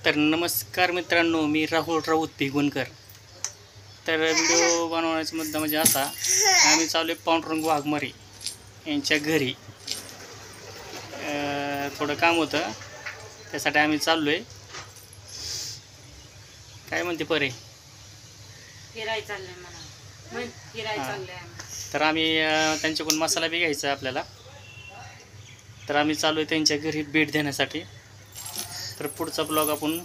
तर नमस्कार मित्रांनो, मी राहुल राऊत भिगवणकर. तर व्हिडिओ बनवण्याचा मुद्दा म्हणजे असा, आम्ही चालू आहे पांडुरंग वाघमारे यांच्या घरी. थोडं काम होतं, त्यासाठी आम्ही चाललो आहे. काय म्हणते परे? तर आम्ही त्यांच्याकडून मसाला बी घ्यायचा आपल्याला. तर आम्ही चालू आहे त्यांच्या घरी भेट देण्यासाठी. तर पुढचा ब्लॉग आपण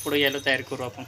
पुढे यायला तयार करू आपण.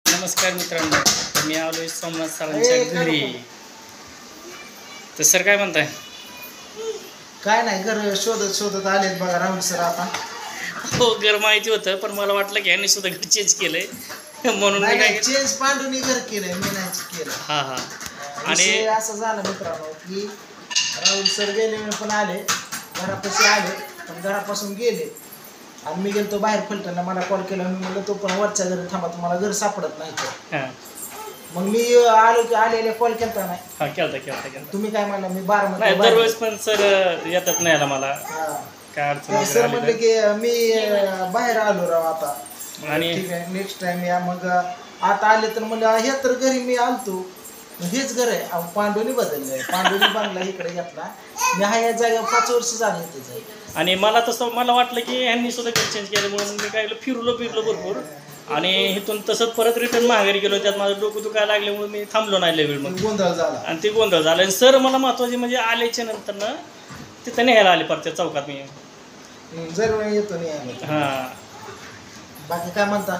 नमस्कार मित्रांनो, मी आलो आहे सोमनाथ सरांच्या घरी. तर सर काय म्हणताय? काय नाही, घर शोधत शोधत आलेत बघा राहुल सर. आता हो, घर माहिती होतं, पण मला वाटलं की यांनी सुद्धा घर चेंज केलंय म्हणून मी काय चेंज पांडुनी घर केलंय, मी नाही केलं. हा हा. आणि असं झालं मित्रांनो की राहुल सर गेले पण आले, घरापाशी आले पण घरापासून गेले. आणि मी गेलो बाहेर फलटणला, मला कॉल केला. मी म्हणलं तो पण वरच्या घरी थांबा, तुम्हाला घर सापडत नाही तर. मग मी आलो की आलेले कॉल केलता नाही. हा, केलता. तुम्ही काय म्हणला? मी 12 नाही, दरवेळेस पण सर येतात नाही आला मला काय अडचण. सर म्हणले की मी बाहेर आलो राव आता, आणि ठीक आहे नेक्स्ट टाइम या. मग आता आले तर म्हणलं हे तर घरी मी आलतो, हेच घर आहे. पांडुनी बदललंय, पांडुनी बांधला इकडे घेतला. मी हा या जागेवर 5 वर्ष झाले तिथे. आणि मला वाटलं की यांनी सुद्धा घर चेंज केलं म्हणून मी काय फिरलो भरपूर. आणि इथून तसंच परत रिटर्न माघारी गेलो. त्यात माझं डोकं दुखायला लागल्यामुळे मी थांबलो नाही वेळ. मग गोंधळ झाला आणि ते गोंधळ झाला. आणि सर मला महत्वाचे म्हणजे आल्याच्या नंतर ना तिथं न्यायला आले परत त्या चौकात. मी जर येतो नाही. हां, बाकी काय म्हणता?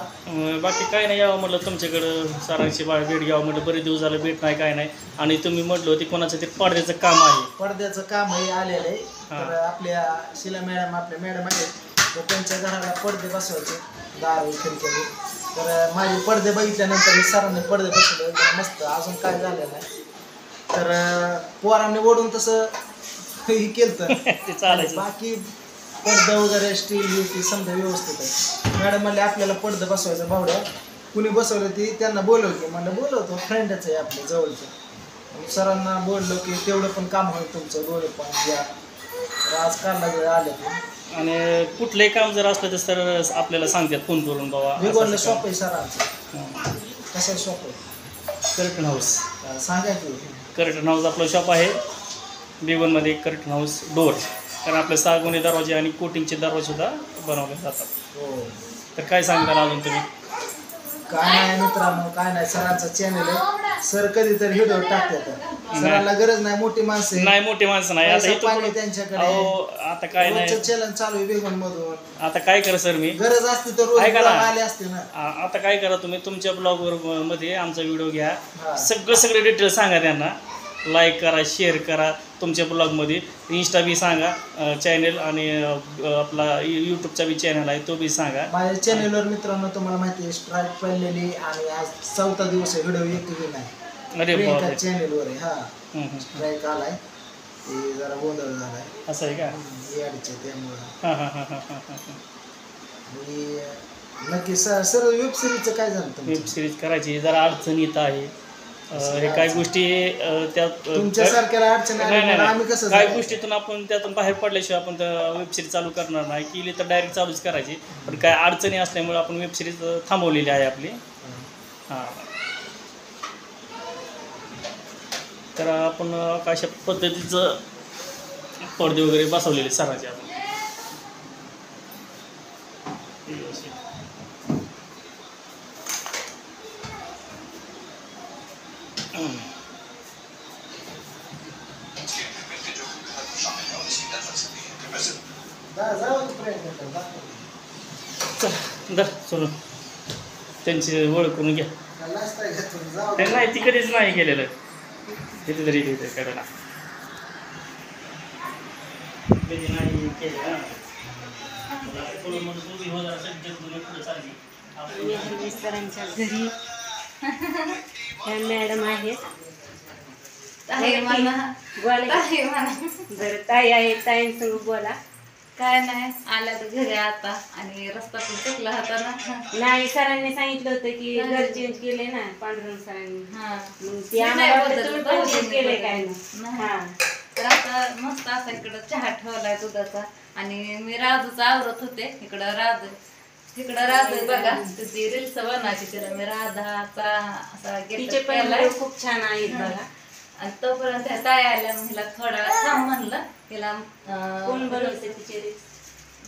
बाकी काय नाही, यावं म्हटलं तुमच्याकडं सरांची भेट घ्यावं म्हटलं. बरेच दिवस झालं भेट नाही, काय नाही. आणि तुम्ही म्हटलं होती कोणाचं ते पडद्याचं काम आहे. पडद्याचं काम हे आलेलं आहे. तर आपल्या शिला मॅडम, आपल्या मॅडम आहेत, तर त्यांच्या घराला पडदे बसवायचे, दार खिडकी. तर माझे पडदे बघितल्यानंतर सरांनी पडदे बसवले मस्त. अजून काय झालेलं नाही. तर पोरांनी ओढून तसं हे केलं ते चालायचं. बाकी पडदं वगैरे स्टील ती समजा व्यवस्थित आहे. मॅडम म्हणले आपल्याला पडदं बसवायचं भावड्या, कुणी बसवलं ती त्यांना बोलवते. म्हणलं बोलवतो, फ्रेंडच आहे आपल्या जवळचं. सरांना बोललो की तेवढं पण काम होईल तुमचं, डोळे पण घ्या. आजकाल वेळ आले ते. आणि कुठलंही काम जर असलं तर सर आपल्याला सांगतात फोन करून, बाबा मी बोललो शॉप आहे सरांचं. कसं शॉप आहे? Curtain house. सांगा की. कर्टन हाऊस आपलं शॉप आहे भिगवणमध्ये. Curtain house door. कारण आपले सागोनी दरवाजे आणि कोटिंगचे दरवाजे सुद्धा बनवले जातात. हो. तर काय सांगताल अजून तुम्ही? काय नाही मित्रांनो, काय नाही, सरांचा चॅनल आहे. सर कधीतरी व्हिडिओ टाकतात. सरांना गरज नाही, मोठी माणसं नाही, मोठी माणसं नाही. आता पाणी त्यांच्याकडे. आता काय नाही, चॅनल चालू आहे बेगन मधून. आता काय करा सर, मी गरज असते तर रोज आले असते ना. आता काय करा तुम्ही, तुमच्या ब्लॉगवर मध्ये आमचा व्हिडिओ घ्या, सगळे डिटेल सांगा त्यांना. लाईक करा, शेअर करा तुमच्या ब्लॉगमध्ये. इंस्टा बी सांगा चॅनल, आणि आपला यूट्यूबचा बी चॅनल आहे तो बी सांगा. माझ्या चॅनलवर मित्रांनो तुम्हाला माहिती आहे स्ट्राईक पडलेली, आणि आज 4था दिवस आहे, व्हिडिओ एकही नाही. अरे बापरे, चॅनलवर आहे. हा, स्ट्राईक आलाय, ते जरा गोंधळ झालाय. असं आहे का? याडचे त्यामुळे. हां हां हां हां हां हां. नक्की सर वेब सिरीजचं काय झालं? वेब सिरीज करायची जरा अडचण येत आहे. हे काही गोष्टी त्यात तुमच्यासारख्याला अडचण आम्ही कसं काही गोष्टीतून आपण त्यातून बाहेर पडल्याशिवाय आपण वेब सिरीज चालू करणार नाही. केली तर डायरेक्ट चालूच करायची. पण काय अडचणी असल्यामुळे आपण वेब सिरीज थांबवलेली आहे आपली. हां, तर आपण अशा पद्धतीचं पडदे वगैरे बसवलेले सरांचे आपण. जाऊ प्रयत्न कर दाखव. चल दर सोडून त्यांची ओळख करून घ्या. नाश्ता घेतो जाऊ. ते नाही तिकडेच नाही गेलेलं तिथे तरी तिथे करायला कधी नाही केलं. सरांच्या घरी ह्या मॅडम आहेत. बरं ताई आहे, ताईंसंग बोला. काय नाही आल्या तर घरी आता आणि रस्ता पण चुकला होता ना. नाही सरांनी सांगितलं होतं की घर चेंज केले ना पांडुरंग सरांनी. हा मग ते आम्हाला वाटलं तुम्ही पण चेंज केले काय ना. हा तर आता मस्त असा इकडं चहा ठेवलाय दुधाचा आणि मी राजूचा आवरत होते. इकडं राजू बघा तुझी रील्स बनायची तिला मी राधाचा असा तिचे पण व्हिडिओ खूप छान आहेत बघा. आणि तोपर्यंत त्या ताई आल्या मग हिला थोडा थांब म्हणलं हिला कोण बनवते तिचे रील्स?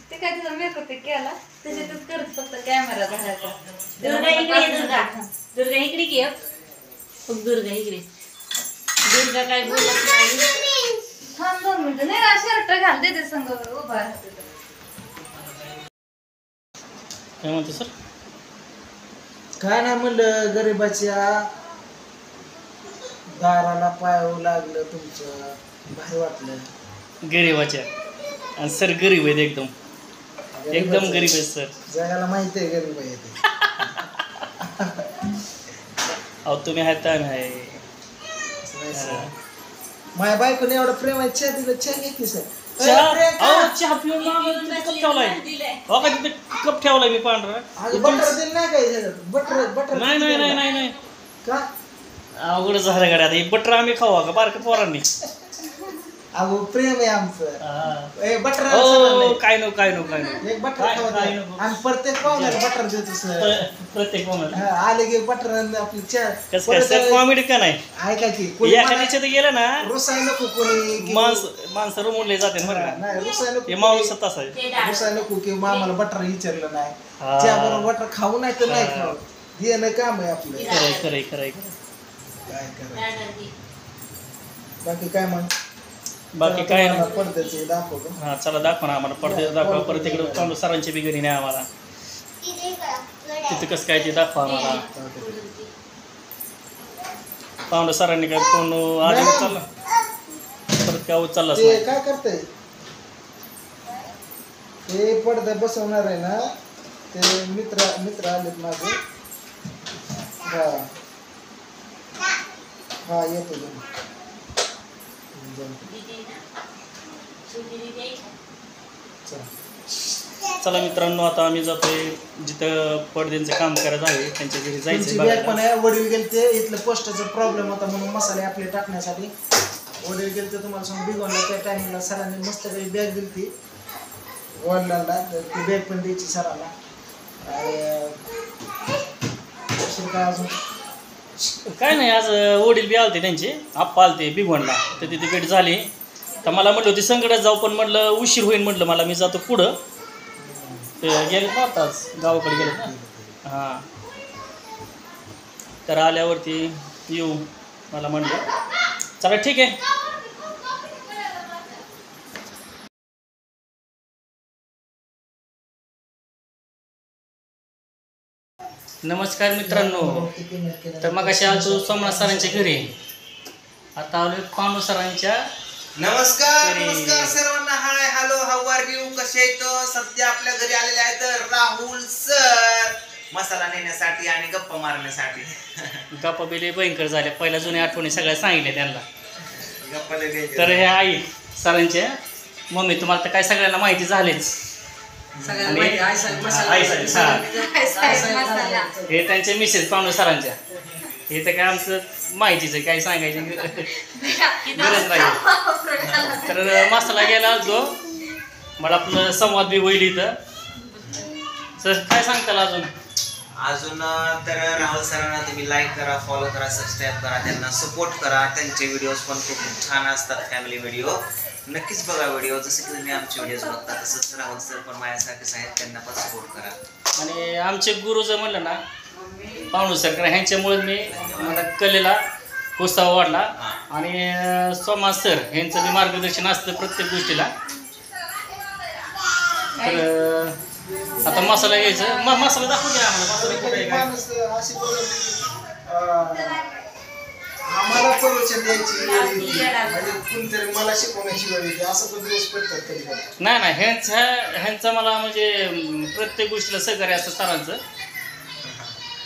ते काय तिचा मेकअप केला त्याच्यातच करत फक्त कॅमेरा धरायचा. दुर्गा इकडे ये, दुर्गा इकडे की खूप दुर्गा इकडे. दुर्गा काय बोलत नाही. थांब 2 मिनिटं नाही ना शर्ट घाल देते संग उभा राहते. काय म्हणते सर? काय नाही म्हणलं गरिबाच्या दाराला पायावं लागलं तुमचं, भारी वाटलं. गरीबाच्या आणि सर गरीब आहेत एकदम एकदम गरीब आहेत सर. जगाला माहिती आहे गरीब आहे ते. अहो तुम्ही आहेत तर आम्ही आहे. असं नाही सर. माझ्या बायकोने एवढं प्रेम आहे चहा दिलं, चहा घेतली सर. चहा पिऊन कप ठेवलाय बघा तिथे कप ठेवलाय मी पांढरा. बटर दिलं नाही काय ह्याच्यात? बटर नाही नाही नाही नाही नाही का? अवघड झालं गाड्या आता. बटर आम्ही खाऊ का बारक्या पोरांनी? अगो प्रेम आहे आमचं. बटर काय नको काय नको काय नको. एक बटर आणि प्रत्येक पाहुण्याला बटर देतो सर. प्रत्येक पाहुण्याला आले की बटर आपली चहा. कसं काय सर कॉमेडी का नाही? ऐका की एखाद्याच्या तर गेलं ना रुसाय नको कोणी. माणसं रुमले जाते बरं का. नाही रुसाय नको. हे माणूस तसा आहे. रुसाय नको की आम्हाला बटर विचारलं नाही. हा. चहा बरोबर बटर खाऊ नाही तर नाही खाऊ. हे ना काम आहे आपलं. खरंय खरंय खरंय. काय करायचं बाकी काय मग? बाकी काय नाही. पडद्याचे दाखवतो. हा चला दाखवा ना आम्हाला पडदे दाखवा. परत तिकडे पांडू सरांची बी घरी नाही आम्हाला. तिथं कसं काय ते दाखवा आम्हाला. पांडू सरांनी काय फोन आधी उचलला परत काय उचललाच ते नाही. काय करते ते पडदा बसवणार आहे ना ते मित्र आलेत माझे. हा हा येतो चला मित्रांनो आता आम्ही जातोय जिथं पडद्यांचं काम करायचं आहे त्यांच्या घरी त्यांची जायचं बॅग पण आहे. वडील गेलते इथलं पोस्टाचा प्रॉब्लेम होता म्हणून मसाले आपले टाकण्यासाठी वडील गेलते. तुम्हाला सांग बिगॉनला त्या टायमिंगला सरांनी मस्त काही बॅग दिली ती वडिलांना. ती बॅग पण द्यायची सरांना. आणि काय अजून काय नाही. आज वडील बी आलते त्यांचे आप्पा आलते बिघवणला तर तिथे भेट झाली. तर मला म्हटलं होती संकटात जाऊ पण म्हटलं उशीर होईल म्हटलं मला मी जातो पुढं. ते गेले ना आताच गावाकडे गेले ना. हां तर आल्यावरती येऊ मला म्हणलं. चला ठीक आहे. नमस्कार मित्रांनो. तर मग अशा आलो सोमनाथ सरांच्या घरी. आता आलोय पांडू सरांच्या. नमस्कार घरी. नमस्कार सर्वांना. Hi hello how are you. कसे आहेत? सध्या आपल्या घरी आलेले आहेत राहुल सर मसाला नेण्यासाठी आणि गप्पा मारण्यासाठी. गप्पा बिले भयंकर झाल्या. पहिल्या जुन्या आठवणी सगळ्या सांगितल्या त्यांना. गप्पा लय घ्यायचे. तर हे आई सरांच्या मम्मी तुम्हाला तर काय सगळ्यांना माहिती झालीच. आणि- आई साहेब, हा. हे त्यांचे मिसेस पांडू सरांच्या. हे तर काय आमचं माहितीच आहे काय सांगायची गरज नाही. तर मसाला गेला जो मला आपलं संवाद बी होईल इथं. सर काय सांगताल अजून? अजून तर राहुल सरांना तुम्ही लाईक करा, फॉलो करा, सबस्क्राईब करा, त्यांना सपोर्ट करा. त्यांचे व्हिडिओज पण खूप छान असतात. फॅमिली व्हिडिओ नक्कीच बघा. व्हिडिओ जसं की तुम्ही आमचे व्हिडिओज बघता तसंच राहुल सर पण माझ्यासारखेच आहेत. त्यांना पण सपोर्ट करा. आणि आमचे गुरु जर म्हणलं ना पाहुणू सर कारण ह्यांच्यामुळे मी मला कलेला उत्साह वाढला. हा. आणि सोमा सर यांचं जे मार्गदर्शन असतं प्रत्येक गोष्टीला. तर आता मसाला घ्यायचं. मसाला दाखवू द्या आम्हाला. मसाला कुठे आहे काय? माणूस अशी बोलत आम्हाला प्रवचन द्यायची वेळ येते. म्हणजे कोणतरी मला शिकवण्याची वेळ येते. असं पण दिवस पडतात कधी कधी. नाही ह्यांचा मला म्हणजे प्रत्येक गोष्टीला सहकार्य असतं सरांचं.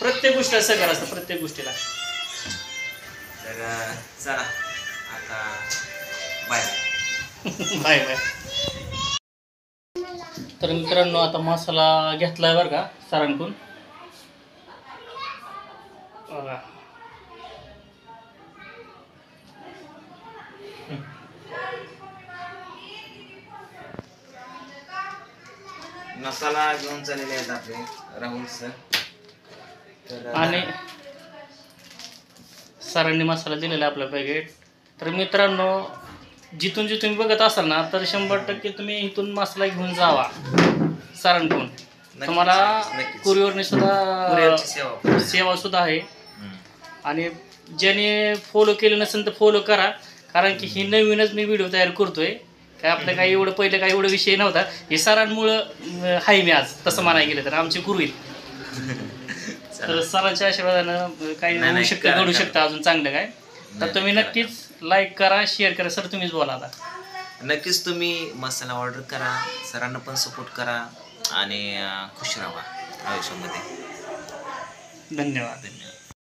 प्रत्येक गोष्टीला सहकार्य असतं प्रत्येक गोष्टीला. तर चला आता बाय. Bye bye. तर मित्रांनो आता मसाला घेतलाय बरं का सरांकडून. बघा. मसाला घेऊन चाललेले आहेत आपले राहुल सर. तर आणि सरांनी मसाला दिलेला आपलं पॅकेट. तर मित्रांनो जिथून जिथून बघत असाल ना तर 100% तुम्ही इथून मसाला घेऊन जावा सरांकडून. नक्कीच, तुम्हाला नक्कीच. कुरिअरने कुरिअरची सुद्धा सेवा सुद्धा आहे. आणि ज्याने फॉलो केलं नसेल तर फॉलो करा. कारण की ही नवीनच मी व्हिडिओ तयार करतोय. काय आपलं काही एवढं पहिलं काही एवढं विषय नव्हता. हे सरांमुळं आहे मी आज तसं म्हणायला गेलं तर. आमचे गुरु आहेत. तर सरांच्या आशीर्वादानं काही नाही, होऊ शकतं करा, घडू करा. शकतं अजून चांगलं काय. तर तुम्ही करा, नक्कीच लाईक करा शेअर करा. सर तुम्हीच बोला आता. नक्कीच तुम्ही मसाला ऑर्डर करा. सरांना पण सपोर्ट करा आणि खुश राहा आयुष्यामध्ये. धन्यवाद. धन्यवाद.